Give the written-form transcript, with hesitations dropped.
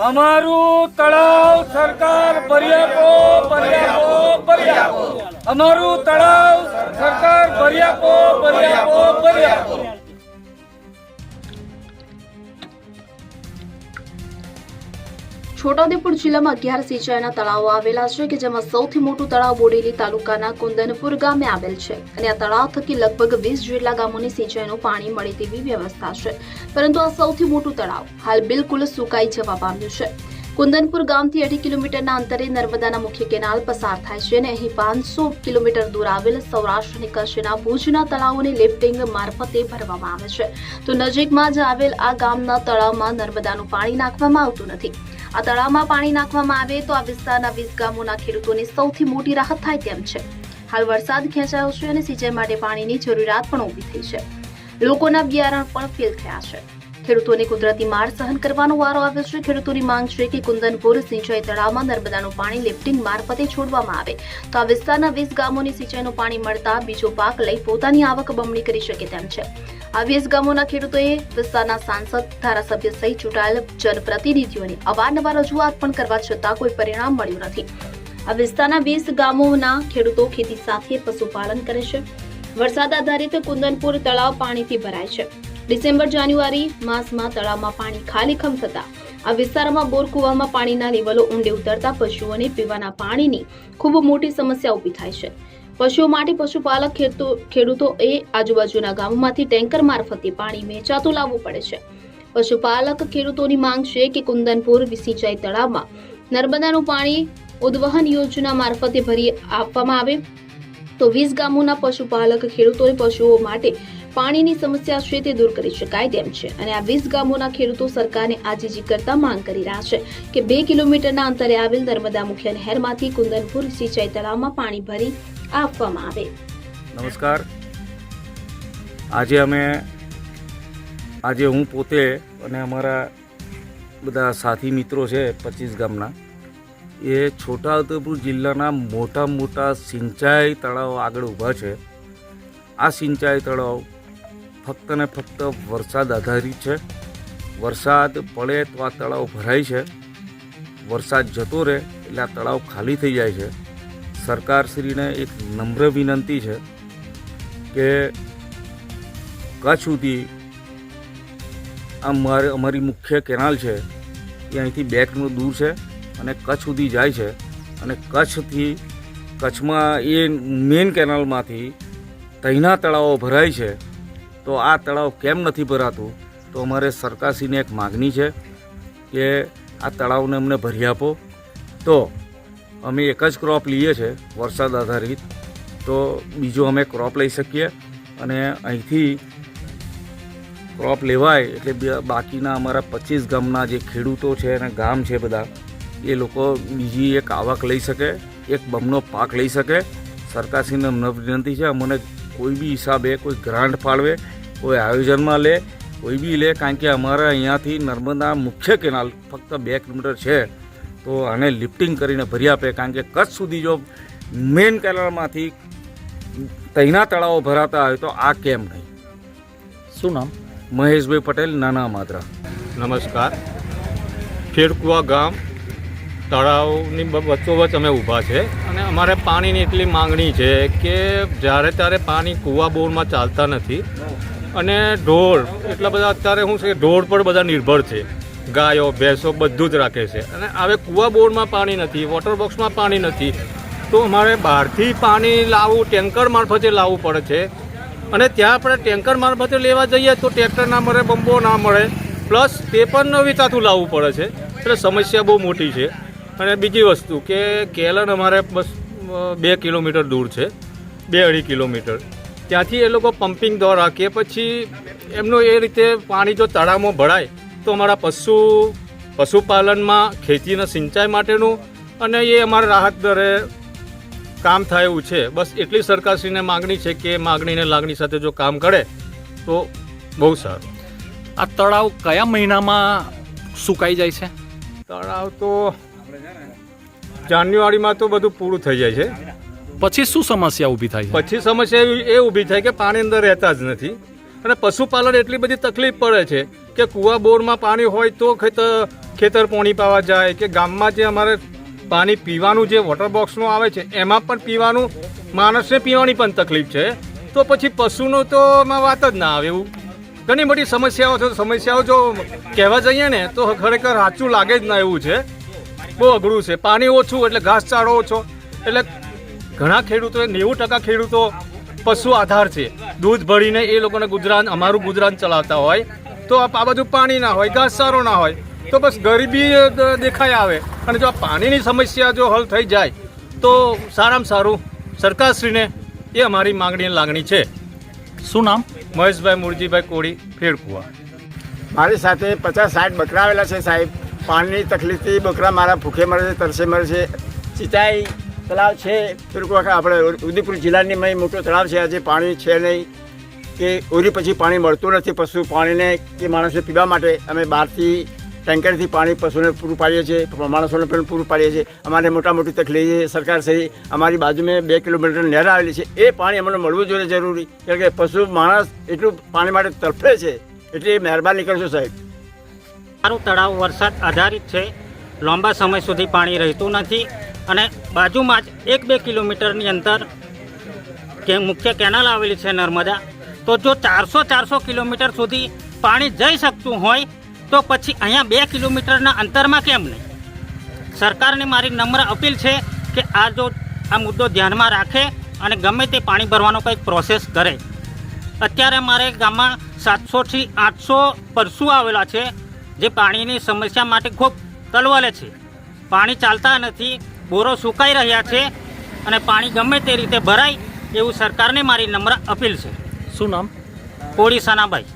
અમારું તળાવ સરકાર ભરી આપો. અમારું તળાવ સરકાર ભરી આપો. છોટાઉદેપુર જિલ્લામાં 11 સિંચાઈના તળાવો આવેલા છે કે જેમાં સૌથી મોટું તળાવ બોડેલી તાલુકાના કુંદનપુર ગામે આવેલ છે અને આ તળાવ થકી લગભગ 20 જેટલા ગામોની સિંચાઈનું પાણી મળે તેવી વ્યવસ્થા છે, પરંતુ આ સૌથી મોટું તળાવ હાલ બિલકુલ સુકાઈ જવા પામ્યું છે. કુંદનપુર ગામથી 2.5 કિલોમીટરના અંતરે નર્મદાના મુખ્ય કેનાલ પસાર થાય છે અને અહીં 500 કિલોમીટર દૂર આવેલ સૌરાષ્ટ્ર અને કચ્છના ભુજના તળાવોને લિફ્ટિંગ મારફતે ભરવામાં આવે છે, તો નજીકમાં જ આવેલ આ ગામના તળાવમાં નર્મદાનું પાણી નાખવામાં આવતું નથી. આ તળાવમાં પાણી નાખવામાં આવે તો આ વિસ્તારના 20 ગામોના ખેડૂતોને સૌથી મોટી રાહત થાય તેમ છે. હાલ વરસાદ ખેંચાયો છે અને સિંચાઈ માટે પાણીની જરૂરિયાત પણ ઊભી થઈ છે. લોકોના બિયારણ પણ ફેલ થયા છે. ખેડૂતોને કુદરતી માર સહન કરવાનો વારો આવ્યો છે. ખેડૂતોની માંગ છે કે કુંદનપુર સિંચાઈ તળાવમાં નર્મદાનું પાણી લિફ્ટિંગ મારફતે છોડવામાં આવે તો આ વિસ્તારના 20 ગામોની સિંચાઈનું પાણી મળતા બીજો પાક લઈ પોતાની આવક બમણી કરી શકે તેમ છે. આ 20 ગામોના ખેડૂતોએ વિસ્તારના સાંસદ, ધારાસભ્ય સહિત ચૂંટાયેલ જનપ્રતિનિધિઓને અવારનવાર રજૂઆત પણ કરવા છતાં કોઈ પરિણામ મળ્યું નથી. આ વિસ્તારના 20 ગામોના ખેડૂતો ખેતી સાથે પશુપાલન કરે છે. વરસાદ આધારિત કુંદનપુર તળાવ પાણીથી ભરાય છે. ડિસેમ્બર-જાન્યુઆરી માસમાં તળાવમાં પાણી ખાલીખમ થતા આ વિસ્તારમાં બોર કુવામાં પાણીના લેવલો ઊંડે ઉતરતા પશુઓને પીવાના પાણીની ખૂબ મોટી સમસ્યા ઊભી થાય છે. પશુઓ માટે પશુપાલક ખેડૂતોએ આજુબાજુના ગામોમાંથી ટેન્કર મારફતે પાણી વેચાતું લાવવું પડે છે. પશુપાલક ખેડૂતોની માંગ છે કે કુંદનપુર સિંચાઈ તળાવમાં નર્મદાનું પાણી ઉદ્વહન યોજના મારફતે ભરી આપવામાં આવે તો 20 ગામોના પશુપાલક ખેડૂતોએ પશુઓ માટે પાણીની સમસ્યા છે તે દૂર કરી શકાય તેમ છે અને આ 20 ગામોના ખેડૂતો સરકારને આજીજી કરતા માંગ કરી રહ્યા છે કે 2 કિલોમીટરના અંતરે આવેલ નર્મદા મુખ્ય નહેરમાંથી કુંદનપુર સિંચાઈ તળાવમાં પાણી ભરી આપવામાં આવે. નમસ્કાર. આજે હું પોતે અને અમારા બધા સાથી મિત્રો છે 25 ગામના, એ છોટાઉદેપુર જિલ્લાના મોટા સિંચાઈ તળાવ આગળ ઊભા છે. આ સિંચાઈ તળાવ ફક્ત ને ફક્ત વરસાદ આધારિત છે. વરસાદ પડે તો આ તળાવ ભરાય છે, વરસાદ જતો રહે એટલે આ તળાવ ખાલી થઈ જાય છે. સરકારશ્રીને એક નમ્ર વિનંતી છે કે કચ્છ સુધી અમારી મુખ્ય કેનાલ છે એ અહીંથી 2 કિલોમીટર દૂર છે અને કચ્છ સુધી જાય છે અને કચ્છમાં એ મેઇન કેનાલમાંથી તહીંના તળાવો ભરાય છે. તો આ તળાવ કેમ નથી ભરાતું? તો અમારે સરકારશ્રીને એક માગણી છે કે આ તળાવને અમને ભરી આપો. તો અમે એક જ ક્રોપ લઈએ છીએ વરસાદ આધારિત, તો બીજો અમે ક્રોપ લઈ શકીએ અને અહીંથી ક્રોપ લેવાય એટલે બાકીના અમારા 25 ગામના જે ખેડૂતો છે અને ગામ છે બધા, એ લોકો બીજી એક આવક લઈ શકે, એક બમણો પાક લઈ શકે. સરકારશ્રીને અમને વિનંતી છે, અમને કોઈ બી હિસાબે કોઈ ગ્રાન્ટ ફાળવે, કોઈ આયોજનમાં લે, કોઈ બી લે, કારણ કે અમારા અહીંયાથી નર્મદા મુખ્ય કેનાલ ફક્ત 2 કિલોમીટર છે, તો આને લિફ્ટિંગ કરીને ભરી આપે. કારણ કે કચ્છ સુધી જો મેઇન કેનાલમાંથી તહીંના તળાવો ભરાતા હોય તો આ કેમ નહીં? શું નામ? મહેશભાઈ પટેલ, નાના માદરા. નમસ્કાર. ખેડકુવા ગામ તળાવની વચ્ચોવચ્ચ અમે ઊભા છે અને અમારે પાણીની એટલી માંગણી છે કે જ્યારે ત્યારે પાણી કૂવા બોરમાં ચાલતા નથી અને ઢોર એટલા બધા અત્યારે શું છે, ઢોર પર બધા નિર્ભર છે, ગાયો ભેંસો બધું જ રાખે છે અને હવે કૂવા બોરમાં પાણી નથી, વોટર બોક્સમાં પાણી નથી, તો અમારે બહારથી પાણી લાવવું ટેન્કર મારફતે લાવવું પડે છે અને ત્યાં આપણે ટેન્કર મારફતે લેવા જઈએ તો ટ્રેક્ટર ના મળે, બંબો ના મળે, પ્લસ તે પણ વેચાતું લાવવું પડે છે. એટલે સમસ્યા બહુ મોટી છે. અને બીજી વસ્તુ કે કેલન અમારે બસ 2 કિલોમીટર દૂર છે, 2-2.5 કિલોમીટર. ત્યાંથી એ લોકો પમ્પિંગ દ્વારા કે પછી એમનું એ રીતે પાણી જો તળાવમાં ભરાય તો અમારા પશુપાલનમાં, ખેતીના સિંચાઈ માટેનું અને એ અમારા રાહત દરે કામ થાય એવું છે. બસ એટલી સરકારશ્રીને માગણી છે કે માગણીને લાગણી સાથે જો કામ કરે તો બહુ સારું. આ તળાવ કયા મહિનામાં સુકાઈ જાય છે? તળાવ તો જાન્યુઆરીમાં તો બધું પૂરું થઈ જાય છે. પછી શું સમસ્યા ઊભી થાય છે? પછી સમસ્યા એ ઊભી થાય કે પાણી અંદર રહેતા જ નથી અને પશુપાલન એટલી બધી તકલીફ પડે છે કે કૂવા બોરમાં પાણી હોય તો ખેતર પોણી પાવા જાય કે ગામમાં જે અમારે પાણી પીવાનું જે વોટર બોક્સનું આવે છે એમાં પણ પીવાનું માણસને પીવાની પણ તકલીફ છે, તો પછી પશુનો તો એમાં વાત જ ના આવે. એવું ઘણી બધી સમસ્યાઓ છે. સમસ્યાઓ જો કહેવા જઈએ ને તો ખરેખર સાચું લાગે જ ના એવું છે. બહુ અઘરું છે. પાણી ઓછું એટલે ઘાસચારો ઓછો, એટલે ઘણા ખેડૂતો 90% ખેડૂતો પશુ આધાર છે. દૂધ ભરીને એ લોકોને અમારું ગુજરાન ચલાવતા હોય, તો આ બાજુ પાણી ના હોય, ઘાસચારો ના હોય, તો બસ ગરીબી દેખાઈ આવે. અને જો આ પાણીની સમસ્યા જો હલ થઈ જાય તો સારામાં સારું સરકારશ્રીને એ અમારી માંગણી લાગણી છે. શું નામ? મહેશભાઈ મુરજીભાઈ કોળી, ફેરકુવા. મારી સાથે 50-60 બકરા આવેલા છે સાહેબ. પાણીની તકલીફથી બકરા મારા ભૂખે મરે છે, તરસે મરે છે. સિંચાઈ તળાવ છે ફેરકુવા, આપણે ઉદયપુર જિલ્લાની મોટો તળાવ છે, આજે પાણી છે નહીં કે ઓરી પછી પાણી મળતું નથી પશુ પાણીને કે માણસને પીવા માટે. અમે બહારથી ટેન્કરથી પાણી પશુને પૂરું પાડીએ છીએ, માણસોને પણ પૂરું પાડીએ છીએ. અમારે મોટી તકલીફ છે. સરકાર સહી અમારી બાજુમાં 2 કિલોમીટર નહેર આવેલી છે, એ પાણી અમને મળવું જોઈએ જરૂરી, કારણ કે પશુ માણસ એટલું પાણી માટે તડફે છે. એટલે મહેરબાની કરશો સાહેબ. મારું તળાવ વરસાદ આધારિત છે. લાંબા સમય સુધી પાણી રહેતું નથી અને બાજુમાં જ 1-2 કિલોમીટરની અંતર મુખ્ય કેનાલ આવેલી છે નર્મદા. તો જો 400 કિલોમીટર સુધી પાણી જઈ શકતું હોય તો પછી અહીંયા 2 કિલોમીટરના અંતરમાં કેમ નહીં? સરકારને મારી નમ્ર અપીલ છે કે આ મુદ્દો ધ્યાનમાં રાખે અને ગમે તે પાણી ભરવાનો કંઈક પ્રોસેસ કરે. અત્યારે મારે ગામમાં 700થી 800 પરસુ આવેલા છે, જે પાણીની સમસ્યા માટે ખૂબ તલવલે છે. પાણી ચાલતા નથી, બોરો સુકાઈ રહ્યા છે અને પાણી ગમે તે રીતે ભરાય એવું સરકારને મારી નમ્ર અપીલ છે. શું નામ? કોળી સનાભાઈ.